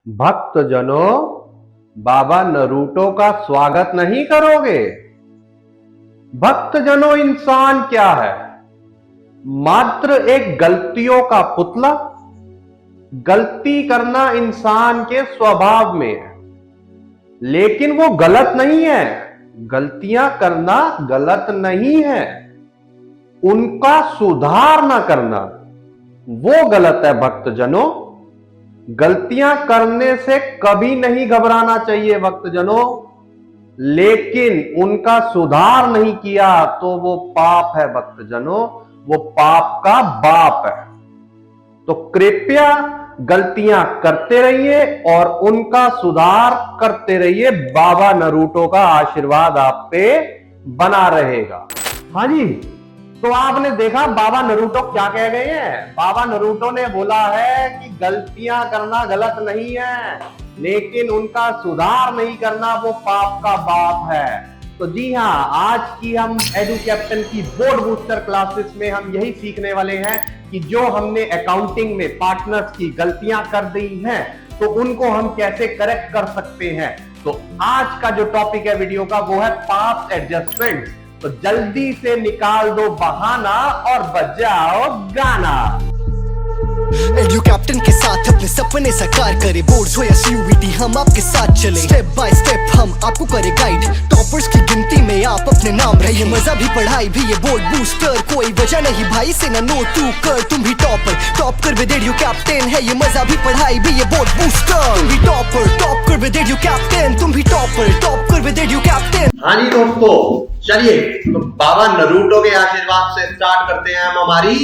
भक्तजनों, बाबा नरूटो का स्वागत नहीं करोगे? भक्तजनों, इंसान क्या है? मात्र एक गलतियों का पुतला। गलती करना इंसान के स्वभाव में है, लेकिन वो गलत नहीं है। गलतियां करना गलत नहीं है, उनका सुधार ना करना वो गलत है। भक्तजनों, गलतियां करने से कभी नहीं घबराना चाहिए भक्तजनों, लेकिन उनका सुधार नहीं किया तो वो पाप है भक्तजनों, वो पाप का बाप है। तो कृपया गलतियां करते रहिए और उनका सुधार करते रहिए। बाबा नरूटो का आशीर्वाद आप पे बना रहेगा। हाँ जी, तो आपने देखा बाबा नरूटो क्या कह गए हैं। बाबा नरूटो ने बोला है कि गलतियां करना गलत नहीं है, लेकिन उनका सुधार नहीं करना वो पाप का बाप है। तो जी हाँ, आज की हम एडू कैप्टन की बोर्ड बूस्टर क्लासेस में हम यही सीखने वाले हैं कि जो हमने अकाउंटिंग में पार्टनर्स की गलतियां कर दी हैं तो उनको हम कैसे करेक्ट कर सकते हैं। तो आज का जो टॉपिक है वीडियो का वो है पास्ट एडजस्टमेंट। तो जल्दी से निकाल दो बहाना और बजाओ गाना। एडू कैप्टन के साथ अपने सपने साकार करें, बोर्ड्स हो या सीयूईटी हम आपके साथ चले। स्टेप बाय स्टेप हम आपको करें गाइड, टॉपर्स की गिनती में आप अपने नाम रहिए। मजा भी पढ़ाई भी ये बोर्ड बूस्टर, कोई वजह नहीं भाई से ना नो तू कर, तुम भी टॉप कर विद एडू कैप्टन है ये। मजा भी पढ़ाई भी ये बोर्ड बूस्टर, तुम भी टॉप कर विद एडू कैप्टन, तुम भी टॉप कर विद एडू कैप्टन। हाँ जी दोस्तों, चलिए तो बाबा नरूटो के आशीर्वाद से स्टार्ट करते हैं हम हमारी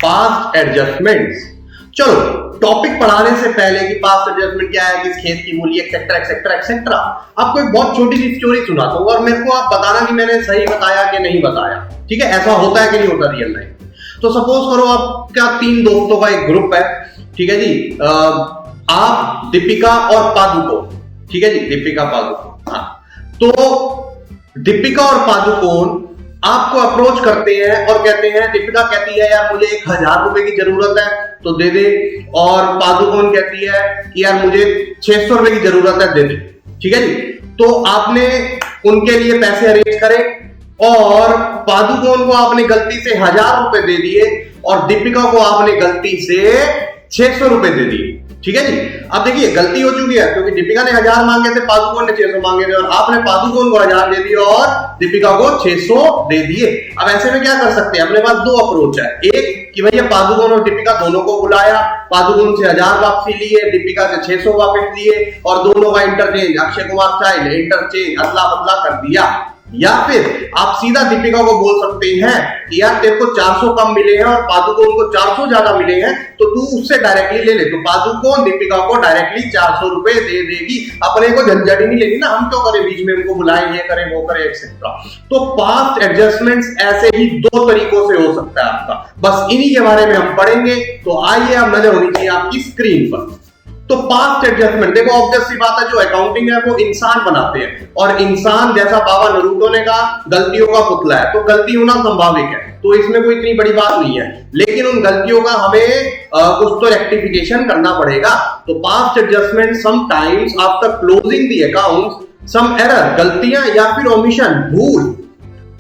पास्ट एडजस्टमेंट्स। चलो, टॉपिक पढ़ाने से पहले कि पास्ट एडजस्टमेंट क्या है, किस खेत की मूली, एक्सेट्रा एक्सेट्रा एक्सेट्रा, आपको एक बहुत छोटी सी स्टोरी सुनाता हूँ और मेरे को आप बताना कि मैंने सही बताया कि नहीं बताया। ठीक है, ऐसा होता है कि नहीं होता रियल लाइफ। तो सपोज करो आपका 3 दोस्तों का एक ग्रुप है। ठीक है जी, आप, दीपिका और पादुकोण। ठीक है जी, दीपिका पादुकोण। हाँ, तो दीपिका और पादुकोण आपको अप्रोच करते हैं और कहते हैं, दीपिका कहती है यार मुझे 1000 रुपए की जरूरत है तो दे दे, और पादुकोण कहती है कि यार मुझे 600 रुपए की जरूरत है, दे दे। ठीक है जी, तो आपने उनके लिए पैसे अरेंज करे और पादुकोण को आपने गलती से 1000 रुपए दे दिए और दीपिका को आपने गलती से 600 रुपए दे दिए। ठीक है जी, अब देखिए गलती हो चुकी है क्योंकि दीपिका ने 1000 मांगे थे, पादुकोण ने 600 मांगे थे, और आपने पादुकोण को 1000 दे दिए और दीपिका को 600 दे दिए। अब ऐसे में क्या कर सकते हैं, अपने पास 2 अप्रोच है। एक कि भैया पादुकोण और दीपिका दोनों को बुलाया, पादुकोण से 1000 वापसी लिए, दीपिका से 600 वापस लिए और दोनों का interchange Akshay Kumar style interchange अदला बदला कर दिया। या फिर आप सीधा दीपिका को बोल सकते हैं कि यार तेरे को 400 कम मिले हैं और पादुकोण को 400 ज्यादा मिले हैं, तो तू उससे डायरेक्टली ले ले। तो पादुकोण दीपिका को डायरेक्टली 400 रुपए दे देगी, अपने को झंझट ही नहीं लेगी ना, हम क्यों करें बीच में उनको बुलाएं, ये करें वो करें एक्सेट्रा। तो पास्ट एडजस्टमेंट्स ऐसे ही 2 तरीकों से हो सकता है आपका, बस इन्हीं के बारे में हम पढ़ेंगे। तो आइए, अब नजर होनी चाहिए आपकी स्क्रीन पर। तो पास्ट एडजस्टमेंट देखो, ऑब्वियस सी बात है, जो अकाउंटिंग है वो इंसान बनाते हैं और इंसान, जैसा बाबा नरूटो ने कहा, गलतियों का पुतला है, तो गलती होना संभाविक है, तो इसमें कोई इतनी बड़ी बात नहीं है। लेकिन उन गलतियों का हमें कुछ तो रेक्टिफिकेशन करना पड़ेगा। तो past adjustment sometimes after closing the accounts some error, गलतियां या फिर ओमिशन, भूल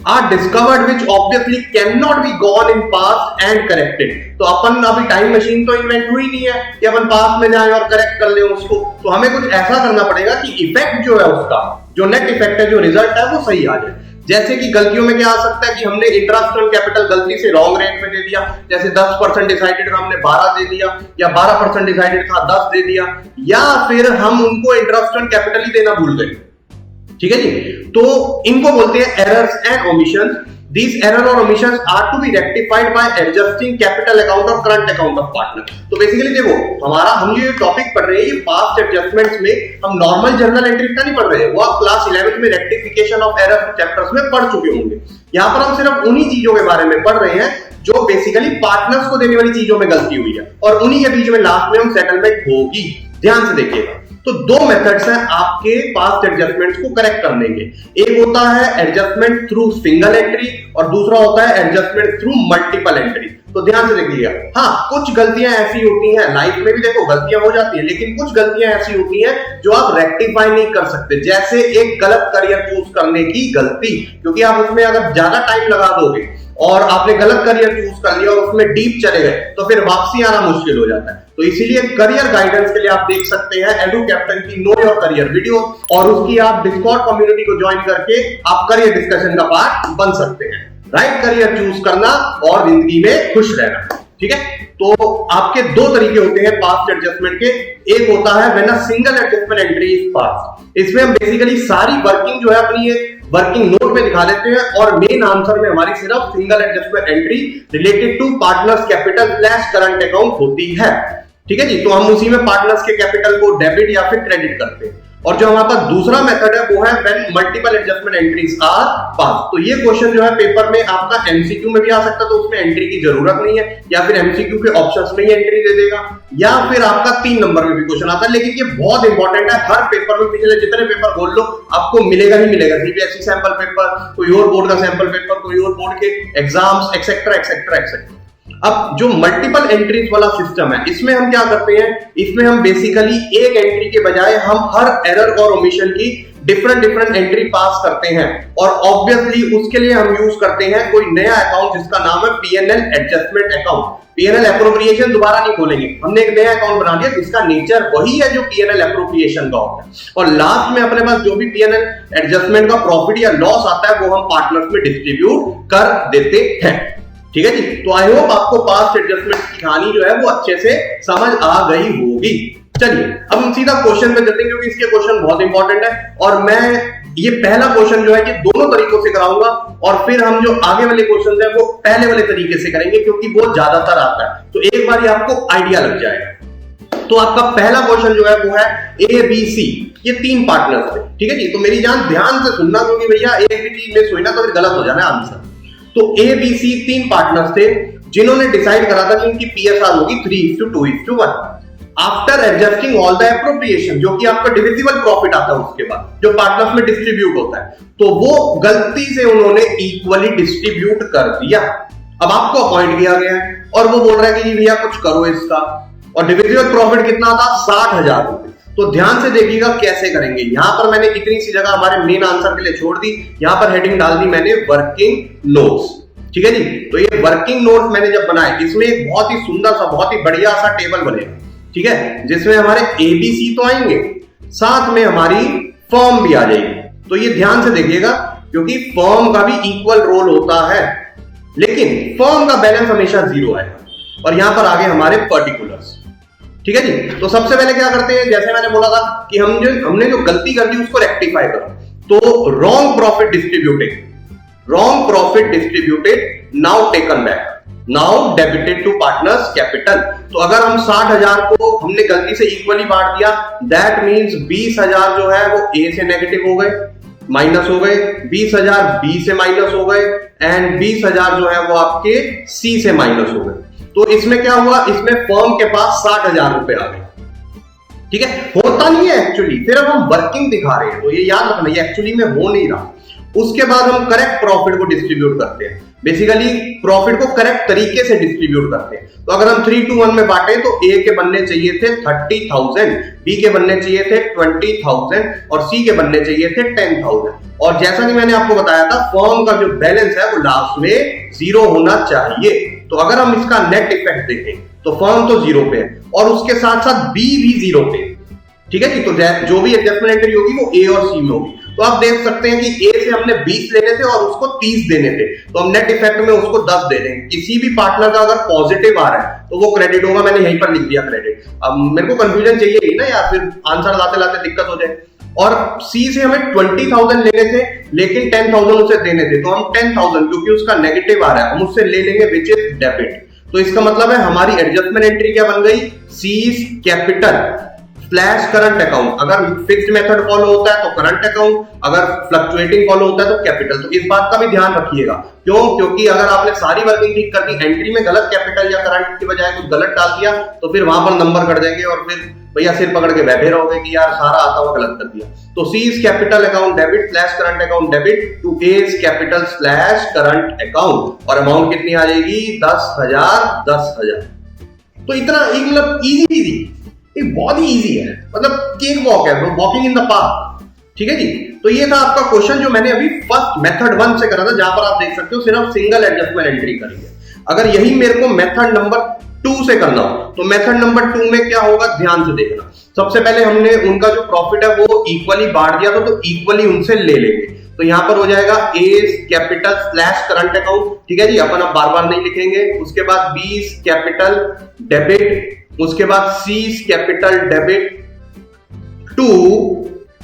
are discovered which obviously cannot be gone in past and corrected। तो अपन अभी टाइम मशीन तो इन्वेंट हुई नहीं है कि अपन पास्ट में जाएं और करेक्ट कर लें उसको। तो हमें कुछ ऐसा करना पड़ेगा कि इफेक्ट जो है उसका, जो नेट इफेक्ट है, जो रिजल्ट है वो सही आ जाए। जैसे कि गलतियों में क्या आ सकता है कि हमने इंटरेस्ट ऑन कैपिटल गलती से रॉन्ग रेट में दे दिया, जैसे 10% डिसाइडेड था हमने 12 दे दिया, या 12% डिसाइडेड था 10 दे दिया, या फिर हम उनको इंटरेस्ट ऑन कैपिटल ही देना भूल गए। ठीक है जी, तो इनको बोलते हैं errors and omissions. These error or omissions are to be rectified by adjusting capital account और current account of partner। तो बेसिकली देखो, हम ये टॉपिक पढ़ रहे हैं, ये पास्ट एडजस्टमेंट्स में हम नॉर्मल जर्नल एंट्री का नहीं पढ़ रहे हैं, वो आप क्लास 11th में रेक्टिफिकेशन ऑफ एरर चैप्टर्स में पढ़ चुके होंगे। यहाँ पर हम सिर्फ उन्हीं चीजों के बारे में पढ़ रहे हैं जो बेसिकली पार्टनर्स को देने वाली चीजों में गलती हुई है, और उन्हीं के बीच में लास्ट में हम सेटलमेंट होगी। ध्यान से देखिएगा। तो 2 मेथड्स हैं आपके पास्ट एडजस्टमेंट्स को करेक्ट करने के। एक होता है एडजस्टमेंट थ्रू सिंगल एंट्री और दूसरा होता है एडजस्टमेंट थ्रू मल्टीपल एंट्री। तो ध्यान से देखिएगा। हाँ, कुछ गलतियां ऐसी होती हैं लाइफ में भी, देखो गलतियां हो जाती है, लेकिन कुछ गलतियां ऐसी होती हैं जो आप रेक्टिफाई नहीं कर सकते, जैसे एक गलत करियर चूज करने की गलती, क्योंकि आप उसमें अगर ज्यादा टाइम लगा दोगे और आपने गलत करियर चूज कर लिया और उसमें डीप चले गए तो फिर वापसी आना मुश्किल हो जाता है। तो इसीलिए करियर गाइडेंस के लिए आप देख सकते हैं एडू कैप्टन की नो योर करियर वीडियो, और उसकी आप डिस्कॉर्ड कम्युनिटी को ज्वाइन करके आप करियर डिस्कशन का पार्ट बन सकते हैं। राइट करियर चूज करना और जिंदगी में खुश रहना, ठीक है। तो आपके दो तरीके होते हैं पास्ट एडजस्टमेंट के। एक होता है when a single adjustment entry is pass. इसमें हम बेसिकली सारी वर्किंग जो है अपनी एक वर्किंग नोट में दिखा देते हैं और मेन आंसर में हमारी सिर्फ single adjustment entry related to partners capital / current account होती है, ठीक है जी। तो हम उसी में पार्टनर्स के कैपिटल को डेबिट या फिर क्रेडिट करते हैं। और जो हमारे पास दूसरा मेथड है वो है when multiple adjustment entries are pass. तो ये क्वेश्चन जो है पेपर में आपका एमसीक्यू में भी आ सकता है, तो उसमें एंट्री की जरूरत नहीं है, या फिर एमसीक्यू के ऑप्शंस में ही एंट्री दे देगा, या फिर आपका 3 नंबर में भी क्वेश्चन आता है। लेकिन ये बहुत इंपॉर्टेंट है, हर पेपर में पिछले जितने पेपर बोल लो आपको मिलेगा ही मिलेगा। सीबीएसई सैंपल पेपर, कोई और बोर्ड का सैंपल पेपर, कोई और बोर्ड के एग्जाम्स, एक्सेट्रा एक्सेट्रा एक्सेट्रा। अब जो मल्टीपल एंट्रीज वाला सिस्टम है, इसमें हम क्या करते हैं, इसमें हम बेसिकली एक एंट्री के बजाय हम हर एरर और ओमिशन की डिफरेंट एंट्री पास करते हैं, और ऑब्वियसली उसके लिए हम यूज करते हैं कोई नया अकाउंट जिसका नाम है PNL adjustment account. PNL appropriation दोबारा नहीं खोलेंगे, हमने एक नया अकाउंट बना दिया जिसका नेचर वही है जो पीएनएल एप्रोप्रिएशन का होता है, और लास्ट में अपने पास जो भी पीएनएल एडजस्टमेंट का प्रॉफिट या लॉस आता है वो हम पार्टनर्स में डिस्ट्रीब्यूट कर देते हैं, ठीक है जी। तो आई होप आपको पास्ट एडजस्टमेंट की कहानी जो है वो अच्छे से समझ आ गई होगी। चलिए अब हम सीधा क्वेश्चन पे चलते हैं, क्योंकि इसके क्वेश्चन बहुत इंपॉर्टेंट है, और मैं ये पहला क्वेश्चन जो है ये दोनों तरीकों से कराऊंगा, और फिर हम जो आगे वाले क्वेश्चन है वो पहले वाले तरीके से करेंगे, क्योंकि वो ज्यादातर आता है, तो एक बार आपको आइडिया लग जाएगा। तो आपका पहला क्वेश्चन जो है वो है ABC, ये 3 पार्टनर्स थे, ठीक है जी। तो मेरी जान ध्यान से सुनना, क्योंकि भैया एक भी चीज में सुनना तो फिर गलत हो जाना आंसर। तो ABC 3 पार्टनर्स थे जिन्होंने डिसाइड करा था कि इनकी PSR होगी 3:2:1 after adjusting all the appropriation, जो कि आपका डिविजिबल प्रॉफिट आता है उसके बाद जो पार्टनर्स में डिस्ट्रीब्यूट होता है, तो वो गलती से उन्होंने इक्वली डिस्ट्रीब्यूट कर दिया। अब आपको अपॉइंट किया गया है और वो बोल रहा है कि भैया कुछ करो इसका, और डिविजिबल प्रॉफिट कितना था, 60,000 रुपए। तो ध्यान से देखिएगा कैसे करेंगे। यहां पर मैंने इतनी सी जगह हमारे मेन आंसर के लिए छोड़ दी, यहां पर हेडिंग डाल दी मैंने वर्किंग नोट्स, ठीक है जी। तो ये वर्किंग नोट्स मैंने जब बनाए, इसमें एक बहुत ही सुंदर सा, बहुत ही बढ़िया सा टेबल बनेगा, ठीक है, जिसमें हमारे ABC तो आएंगे, साथ में हमारी फर्म भी आ जाएगी। तो ये ध्यान से देखिएगा, क्योंकि फर्म का भी इक्वल रोल होता है, लेकिन फर्म का बैलेंस हमेशा 0 आएगा, और यहां पर आगे हमारे पर्टिकुलर्स, ठीक है जी। तो सबसे पहले क्या करते हैं, जैसे मैंने बोला था कि हमने जो गलती कर दी उसको रेक्टिफाई करो। तो wrong profit distributed now taken back, now debited to partners capital. तो अगर हम 60,000 को हमने गलती से इक्वली बांट दिया, दैट मींस 20,000 जो है वो A से नेगेटिव हो गए, माइनस हो गए, 20,000 B से माइनस हो गए, एंड 20,000 जो है वो आपके C से माइनस हो गए। तो इसमें क्या हुआ, इसमें फर्म के पास 60,000 रुपए आ गए, ठीक है। होता नहीं है एक्चुअली, सिर्फ हम वर्किंग दिखा रहे हैं, तो ये याद रखना, ये एक्चुअली में हो नहीं रहा। उसके बाद हम करेक्ट प्रॉफिट को डिस्ट्रीब्यूट करते हैं, बेसिकली प्रॉफिट को करेक्ट तरीके से डिस्ट्रीब्यूट करते हैं। तो अगर हम 3:1 में बांटे तो A के बनने चाहिए थे 30,000, B के बनने चाहिए थे 20,000, और C के बनने चाहिए थे 10,000। और जैसा कि मैंने आपको बताया था, फर्म का जो बैलेंस है वो लास्ट में 0 होना चाहिए। तो अगर हम इसका नेट इफेक्ट देखें तो फर्म तो 0 पे है, और उसके साथ साथ B भी 0 पे, ठीक है जी। तो जो भी एडजस्टमेंट एंट्री होगी वो A और C में होगी। तो आप देख सकते हैं कि A से हमने 20 लेने थे और उसको 30 देने थे, तो हम नेट इफेक्ट में उसको 10 दे देंगे। किसी भी पार्टनर का अगर पॉजिटिव आ रहा है तो वो क्रेडिट होगा, मैंने यहीं पर लिख दिया क्रेडिट। अब मेरे को कंफ्यूजन चाहिए ही ना यार, फिर आंसर लाते लाते दिक्कत हो जाए। और C से हमें 20,000 लेने थे, लेकिन 10,000 उसे देने थे, तो हम 10,000 क्योंकि उसका नेगेटिव आ रहा है हम उससे ले लेंगे विच इज डेबिट। तो इसका मतलब है हमारी एडजस्टमेंट एंट्री क्या बन गई, C's कैपिटल / करंट अकाउंट। अगर फिक्स्ड मेथड फॉलो होता है तो करंट अकाउंट, अगर फ्लक्चुएटिंग फॉलो होता है तो कैपिटल। तो इस बात का भी ध्यान रखिएगा, क्यों, क्योंकि अगर आपने सारी वर्किंग ठीक कर दी, एंट्री में गलत कैपिटल या करंट की बजाय कुछ गलत डाल दिया, तो फिर वहां पर नंबर कट जाएंगे और फिर भैया सिर पकड़ के बैठे रहोगे कि यार सारा आता हुआ गलत कर दिया। तो C is capital account debit slash current account debit to A is capital slash current account, और अमाउंट कितनी आ जाएगी 10,000। तो इतना एक मतलब इजी, एक बहुत ही इजी है, मतलब केक वॉक है, वॉकिंग इन द पार्क। ठीक है जी। तो ये था आपका क्वेश्चन जो मैंने अभी फर्स्ट मेथड 1 से करा था, जहां पर आप देख सकते हो सिर्फ सिंगल एडजस्टमेंट एंट्री करेंगे। अगर यही मेरे को मेथड नंबर 2 से करना हो तो मेथड नंबर 2 में क्या होगा, ध्यान से देखना। सबसे पहले हमने उनका जो प्रॉफिट है वो इक्वली बांट दिया तो इक्वली उनसे ले लेंगे। तो यहां पर हो जाएगा ए कैपिटल स्लैश करंट अकाउंट, ठीक है जी, अपन अब बार बार नहीं लिखेंगे। उसके बाद बी कैपिटल डेबिट, उसके बाद C capital debit to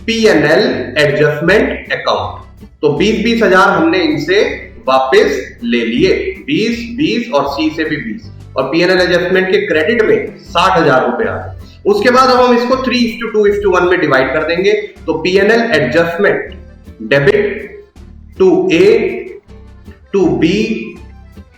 P&L adjustment account. तो 20,000 हमने इनसे वापस ले लिए, 20 और सी से भी 20, और P&L एडजस्टमेंट के क्रेडिट में 60,000 रुपए आ गए। उसके बाद अब हम इसको 3:2:1 में डिवाइड कर देंगे। तो P&L adjustment debit to A to B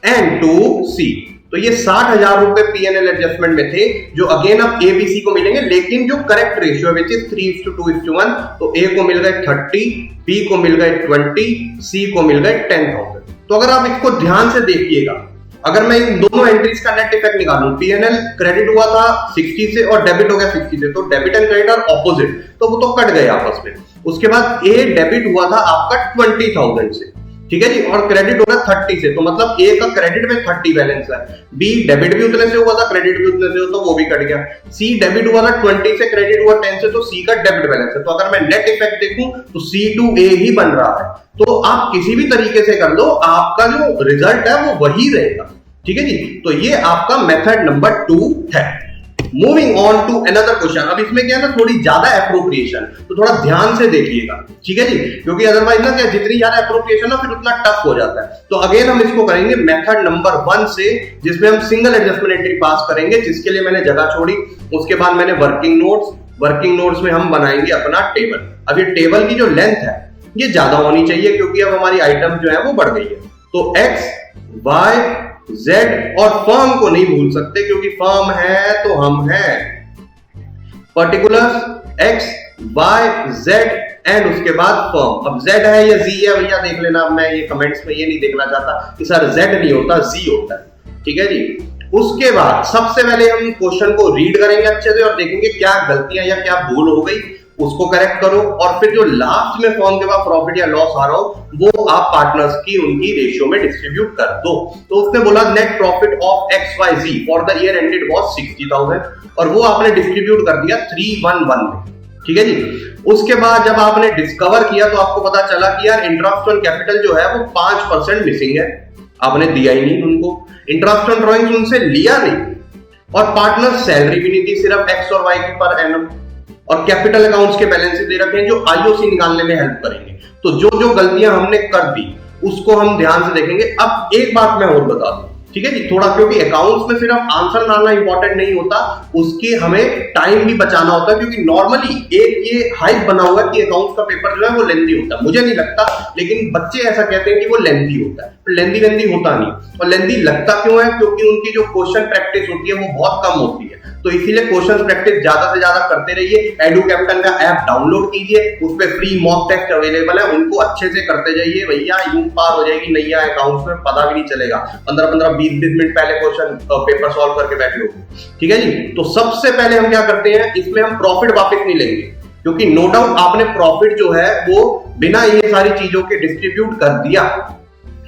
and to C. तो ये 60,000 रुपए P&L एडजस्टमेंट में थे, जो अगेन अब ए बी सी को मिलेंगे, लेकिन जो करेक्ट रेशियो है विच इज 3:2:1। तो ए को मिल गए 30, बी को मिल गए 20, सी को मिल गए 10,000। तो अगर आप इसको ध्यान से देखिएगा, अगर मैं इन दोनों एंट्रीज का नेट इफेक्ट निकालूं, P&L क्रेडिट हुआ था 60 से और डेबिट हो गया 60 से, तो debit and credit are opposite, तो वो तो कट गए आपस में। उसके बाद ए डेबिट हुआ था आपका 20,000 से, ठीक है जी, और क्रेडिट हो रहा 30 से, तो मतलब ए का क्रेडिट में 30 बैलेंस है। बी डेबिट भी उतने से हुआ था, क्रेडिट भी उतने से हुआ, तो वो भी कट गया। सी डेबिट हुआ था 20 से, क्रेडिट हुआ 10 से, तो सी का डेबिट बैलेंस है। तो अगर मैं नेट इफेक्ट देखूं तो C/A ही बन रहा है। तो आप किसी भी तरीके से कर लो, आपका जो रिजल्ट है वो वही रहेगा। ठीक है जी। तो ये आपका मेथड नंबर 2 है। Moving on to another question. अब इसमें क्या है ना, थोड़ी ज्यादा एप्रोप्रिएशन, तो थोड़ा ध्यान से देखिएगा, ठीक है जी, क्योंकि अदरवाइज ना क्या, जितनी ज्यादा एप्रोप्रिएशन ना फिर उतना टफ हो जाता है। तो अगेन हम इसको करेंगे मेथड नंबर 1 से, जिसमें हम सिंगल एडजस्टमेंट एंट्री पास करेंगे, जिसके लिए मैंने जगह छोड़ी। उसके बाद मैंने वर्किंग नोट्स में हम बनाएंगे अपना टेबल। अब ये टेबल की जो लेंथ है ये ज्यादा होनी चाहिए, क्योंकि अब हमारी आइटम जो है वो बढ़ गई है। तो एक्स, वाई, जेड और फर्म को नहीं भूल सकते, क्योंकि फर्म है तो हम हैं। Particulars X, Y, Z and उसके बाद फर्म। अब जेड है या जी है भैया देख लेना, मैं ये कमेंट्स में ये नहीं देखना चाहता कि सर जेड नहीं होता जी होता है, ठीक है जी। उसके बाद सबसे पहले हम क्वेश्चन को रीड करेंगे अच्छे से और देखेंगे क्या गलतियां या क्या भूल हो गई, उसको करेक्ट करो। और फिर जो लास्ट में फर्म के बाद प्रॉफिट या लॉस आ रहा हो वो आप पार्टनर्स की उनकी रेशियो में डिस्ट्रीब्यूट कर दो। तो उसने बोला net profit of XYZ for the year ended was 60,000, और वो आपने डिस्ट्रीब्यूट कर दिया 311 में, ठीक है जी। उसके बाद जब आपने डिस्कवर किया तो आपको पता चला कि यार इंटरेस्ट ऑन कैपिटल जो है वो 5% मिसिंग है, आपने दिया ही नहीं उनको। इंटरेस्ट ऑन ड्रॉइंग्स उनसे लिया नहीं, और पार्टनर सैलरी भी नहीं दी, सिर्फ एक्स और वाई की पर एनम, और कैपिटल अकाउंट्स के बैलेंस दे रखे हैं जो आईओसी निकालने में हेल्प करेंगे। तो जो जो गलतियां हमने कर दी उसको हम ध्यान से देखेंगे। अब एक बात मैं और बता दूं, ठीक है जी, थोड़ा, क्योंकि अकाउंट्स में सिर्फ आंसर डालना इंपॉर्टेंट नहीं होता, उसके हमें टाइम भी बचाना होता है। क्योंकि नॉर्मली एक ये हाइप बना हुआ है कि अकाउंट्स का पेपर जो है वो लेंथी होता है, मुझे नहीं लगता, लेकिन बच्चे ऐसा कहते हैं कि वो लेंथी होता है। लेंथी होता नहीं, और लेंथी लगता क्यों है, क्योंकि उनकी जो क्वेश्चन प्रैक्टिस होती है वो बहुत कम होती है। तो इसीलिए क्वेश्चन प्रैक्टिस ज्यादा से ज्यादा करते रहिए। एडू कैपिटल का ऐप डाउनलोड कीजिए, उस पर फ्री मॉक टेस्ट अवेलेबल है, उनको अच्छे से करते जाइए भैया, यूं पार हो जाएगी नैया अकाउंट्स में, पता भी नहीं चलेगा। 15-15, 20-20 मिनट पहले क्वेश्चन पेपर सॉल्व करके बैठ लो, ठीक है जी। तो सबसे पहले हम क्या करते हैं, इसमें हम प्रॉफिट वापस नहीं लेंगे, क्योंकि नो डाउट आपने प्रॉफिट जो है वो बिना ये सारी चीजों के डिस्ट्रीब्यूट कर दिया,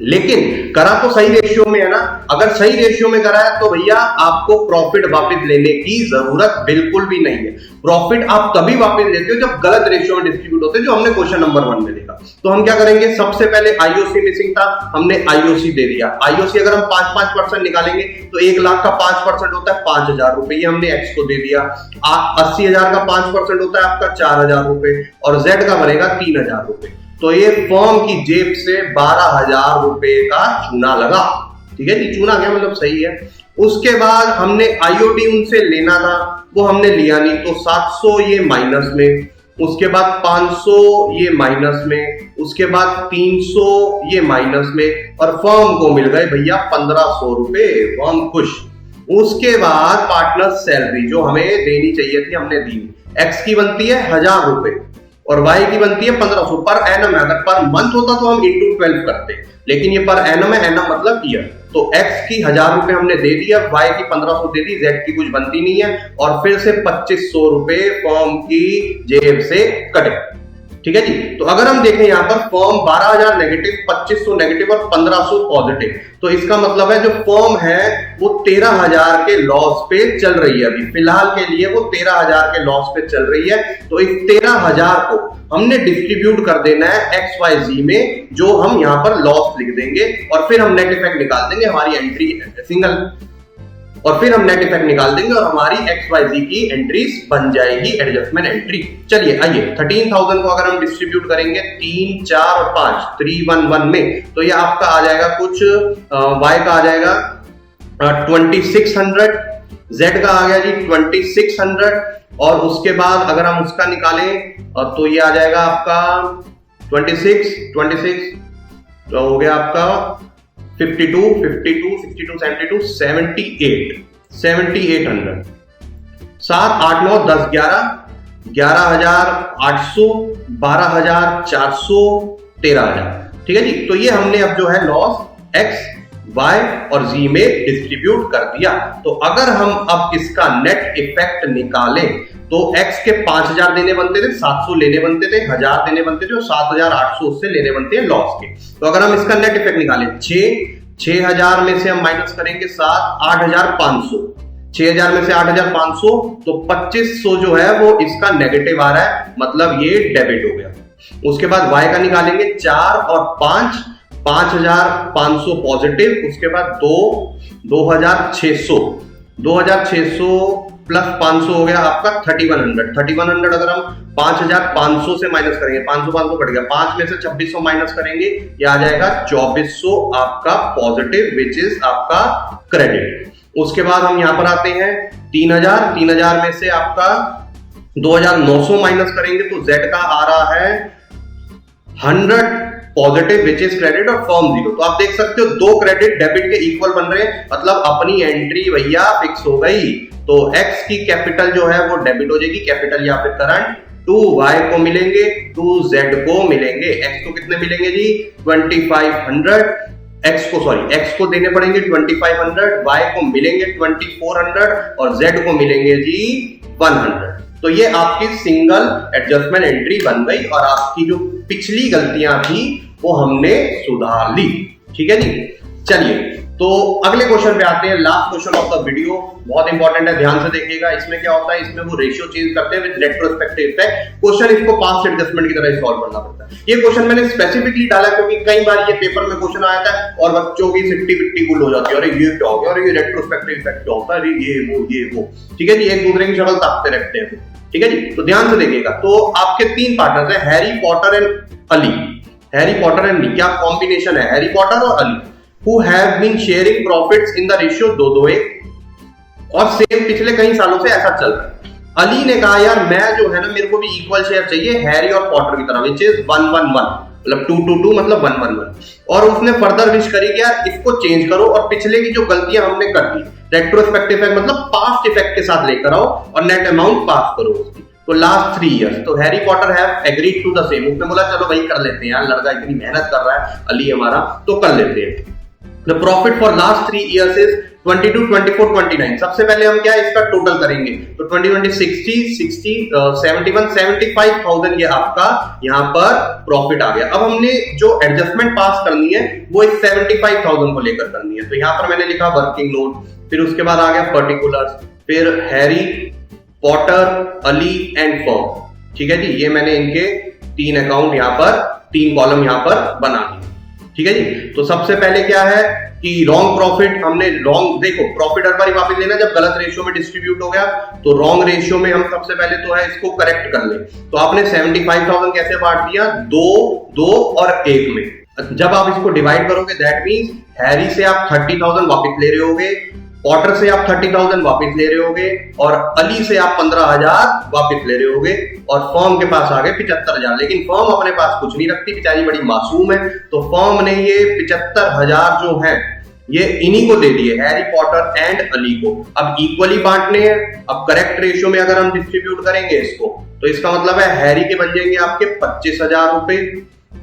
लेकिन करा तो सही रेशियो में है ना। अगर सही रेशियो में करा है तो भैया आपको प्रॉफिट वापस लेने की जरूरत बिल्कुल भी नहीं है। प्रॉफिट आप तभी वापस लेते हो जब गलत रेशियो में डिस्ट्रीब्यूट होते हैं, जो हमने क्वेश्चन नंबर 1 में देखा। तो हम क्या करेंगे, सबसे पहले आईओसी मिसिंग था, हमने आईओसी दे दिया। आईओसी अगर हम 5% निकालेंगे तो 1 लाख का 5% होता है 5,000 रुपए, ये हमने एक्स को दे दिया। 80,000 का 5% होता है आपका 4,000 रुपए, और जेड का बनेगा 3,000 रुपए। तो ये फर्म की जेब से 12,000 रुपए का चूना लगा, ठीक है जी, चूना क्या मतलब सही है। उसके बाद हमने आईओडी उनसे लेना था, वो हमने लिया नहीं, तो 700 ये माइनस में, उसके बाद 500 ये माइनस में, उसके बाद 300 ये माइनस में, और फर्म को मिल गए भैया 1,500 रुपए। फर्म खुश, उसके बाद पार्टनर सैलरी जो हमें देनी चाहिए थी हमने दी। एक्स की बनती है 1000 रुपए और वाई की बनती है 1500 पर एनम है। अगर पर मंथ होता तो हम इंटू 12 करते, लेकिन ये पर एनम है, एनम मतलब ईयर। तो एक्स की 1000 रुपए हमने दे दिया, वाई की 1500 दे दी, जेड की कुछ बनती नहीं है और फिर से 2500 रुपए फर्म की जेब से कटे। ठीक है जी। तो अगर हम देखें यहां पर फर्म 12000 नेगेटिव, 2500 नेगेटिव और 1500 पॉजिटिव, तो इसका मतलब है जो फर्म है वो 13000 के लॉस पे चल रही है। अभी फिलहाल के लिए वो 13000 के लॉस पे चल रही है। तो इस 13000 को हमने डिस्ट्रीब्यूट कर देना है एक्स वाई जी में, जो हम यहां पर लॉस लिख देंगे और फिर हम नेट इफेक्ट निकाल देंगे हमारी एंट्री सिंगल, और फिर हम नेट इफेक्ट निकाल देंगे और हमारी एक्स वाई जी की एंट्रीज बन जाएगी एडजस्टमेंट एंट्री। चलिए आइए 13000 को अगर हम डिस्ट्रीब्यूट करेंगे 3, 4 और 5 311 में, तो ये आपका आ जाएगा कुछ वाई का आ जाएगा 2600, जेड का आ गया जी 2600 और उसके बाद अगर हम उसका निकालें तो ये आ जाएगा आपका 26 तो हो गया आपका 52, 62, 72, 78, 7800, 7, 8, 9, 10, 11, 11800, 12400, 13000। ठीक है जी। तो ये हमने अब जो है लॉस एक्स वाई और जी में डिस्ट्रीब्यूट कर दिया। तो अगर हम अब इसका नेट इफेक्ट निकालें तो x के 5000 देने बनते थे, 700 लेने बनते थे, 1000 देने बनते थे और 7800 उससे लेने बनते हैं लॉस के। तो अगर हम इसका नेट इफेक्ट निकालें 6000 में से हम माइनस करेंगे 7, 8500, 6000 में से 8500 तो 2500 जो है वो इसका नेगेटिव आ रहा है, मतलब ये डेबिट हो गया। उसके बाद y का निकालेंगे 4 और 5, 5500 पॉजिटिव, उसके बाद 2600 प्लस 500 हो गया आपका 3100। अगर हम 5500 से माइनस करेंगे, 500 बढ़ गया, 5 में से 2600 माइनस करेंगे, ये आ जाएगा 2400 आपका पॉजिटिव विच इज आपका क्रेडिट। उसके बाद हम यहां पर आते हैं 3000 में से आपका 2900 माइनस करेंगे तो जेड का आ रहा है 100 पॉजिटिव विच इज क्रेडिट और फर्म 0। तो आप देख सकते हो दो क्रेडिट डेबिट के इक्वल बन रहे हैं, मतलब अपनी एंट्री भैया फिक्स हो गई। तो x की कैपिटल जो है वो डेबिट हो जाएगी, कैपिटल या फिर करंट 2y को मिलेंगे, 2z को मिलेंगे। x को कितने मिलेंगे जी 2500, x को देने पड़ेंगे 2500, y को मिलेंगे 2400 और z को मिलेंगे जी 100। तो ये आपकी सिंगल एडजस्टमेंट एंट्री बन गई और आपकी जो पिछली गलतियां थी वो हमने सुधार ली। ठीक है जी। चलिए तो अगले क्वेश्चन पे आते हैं, last question of the video, बहुत इंपॉर्टेंट है, ध्यान से देखिएगा। इसमें क्या होता है, इसमें वो रेशियो चेंज करते हैं विद रेट्रोस्पेक्टिव इफेक्ट। क्वेश्चन इसको पास्ट एडजस्टमेंट की तरह सॉल्व करना पड़ता है। ये क्वेश्चन मैंने स्पेसिफिकली डाला क्योंकि कई बार ये पेपर में क्वेश्चन आया था और बच्चों की सिट्टी पिट्टी गुल हो जाती है, अरे ये क्या हो गया, अरे ये रेट्रोस्पेक्टिव इफेक्ट क्या होता है, अरे ये वो। ठीक है जी, एक दूसरे की शक्ल ताकते रहते हैं। ठीक है जी। तो ध्यान से देखिएगा। तो आपके 3 पार्टनर्स हैं, Harry Potter and Ali. Harry Potter and क्या कॉम्बिनेशन है, हैरी पॉटर और Ali, who have been sharing profits in the ratio 2-2-1 और सेम पिछले कई सालों से ऐसा चल रहा है। अली ने कहा यार मैं जो है ना मेरे को भी इक्वल शेयर चाहिए हैरी और पॉटर की तरह, विच इज 1-1-1, मतलब 2-2-2 मतलब 1-1-1। और उसने फर्दर विश करी कि यार इसको चेंज करो और पिछले की जो गलतियां हमने कर दी रेट्रोस्पेक्टिव इफेक्ट मतलब पास्ट इफेक्ट के साथ लेकर आओ और नेट अमाउंट पास करो उसकी। तो लास्ट 3 इयर्स तो Harry Potter have agreed to the same. उसने बोला चलो भाई कर लेते हैं यार, लड़का इतनी मेहनत कर रहा है अली हमारा, तो कर लेते हैं। The profit for last 3 years is 22, 24, 29। सबसे पहले हम क्या इसका टोटल करेंगे तो 20, 60, 71, 75,000 ये आपका यहाँ पर प्रॉफिट आ गया। अब हमने जो एडजस्टमेंट पास करनी है वो इस 75,000 को लेकर करनी है। तो यहाँ पर मैंने लिखा वर्किंग नोट, फिर उसके बाद आ गया पर्टिकुलर्स, फिर Harry Potter Ali and firm. ठीक है जी, ये मैंने इनके 3 अकाउंट यहाँ पर 3 कॉलम यहाँ पर बना दिए। ठीक है जी। तो सबसे पहले क्या है कि रॉन्ग प्रॉफिट, हमने रॉन्ग, देखो प्रॉफिट हर बार वापस लेना जब गलत रेशियो में डिस्ट्रीब्यूट हो गया, तो रॉन्ग रेशियो में हम सबसे पहले तो है इसको करेक्ट कर ले। तो आपने 75,000 कैसे बांट दिया, 2 और 1 में। जब आप इसको डिवाइड करोगे दैट मींस हैरी से आप 30,000 वापस ले रहे होगे, पॉटर से आप 30,000 वापस ले रहे होगे और अली से आप 15,000 वापस ले रहे होगे और फर्म के पास आ गए 75,000। लेकिन फर्म अपने पास कुछ नहीं रखती, बेचारी बड़ी मासूम है, तो फर्म ने ये 75,000 जो है ये इन्हीं को दे दिए, हैरी पॉटर एंड अली को। अब इक्वली बांटने हैं। अब करेक्ट रेशियो में अगर हम डिस्ट्रीब्यूट करेंगे इसको, तो इसका मतलब है हैरी के बन जाएंगे आपके 25,000 रुपए,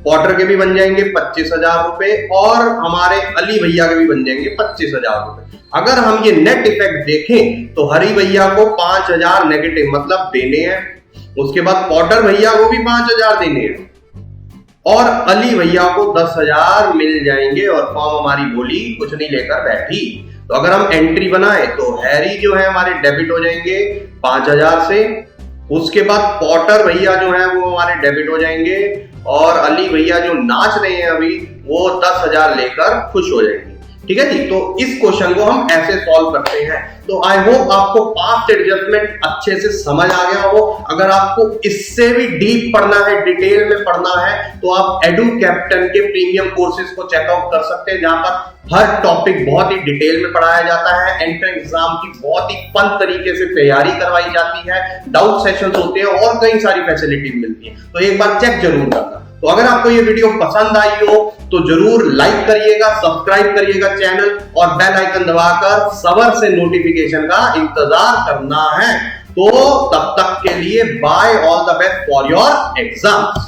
पॉटर के भी बन जाएंगे 25,000 रुपए, और हमारे अली भैया के भी बन जाएंगे 25,000 रुपए। अगर हम ये नेट इफेक्ट देखें तो हरी भैया को 5,000 नेगेटिव मतलब देने हैं, उसके बाद पॉटर भैया को भी 5,000 देने हैं, और अली भैया को 10,000 मिल जाएंगे। और फॉर्म हमारी बोली कुछ नहीं लेकर बैठी। तो अगर हम एंट्री बनाए तो हैरी जो है हमारे डेबिट हो जाएंगे 5,000 से, उसके बाद पॉटर भैया जो है वो हमारे डेबिट हो जाएंगे, और अली भैया जो नाच रहे हैं अभी वो 10,000 लेकर खुश हो जाएंगे। ठीक है जी। तो इस क्वेश्चन को हम ऐसे सॉल्व करते हैं। तो आई होप आपको पास्ट एडजस्टमेंट अच्छे से समझ आ गया हो। अगर आपको इससे भी डीप पढ़ना है, डिटेल में पढ़ना है, तो आप एडू कैप्टन के प्रीमियम कोर्सेज को चेकआउट कर सकते हैं, जहां पर हर टॉपिक बहुत ही डिटेल में पढ़ाया जाता है। एंट्रेंस एग्जाम की बहुत ही फन तरीके से तैयारी करवाई जाती है, डाउट सेशंस होते हैं और कई सारी फैसिलिटीज मिलती है। तो एक बार चेक जरूर करना। तो अगर आपको ये वीडियो पसंद आई हो तो जरूर लाइक करिएगा, सब्सक्राइब करिएगा चैनल, और बेल आइकन दबाकर सबर से नोटिफिकेशन का इंतजार करना है। तो तब तक के लिए bye, all the best for your exams.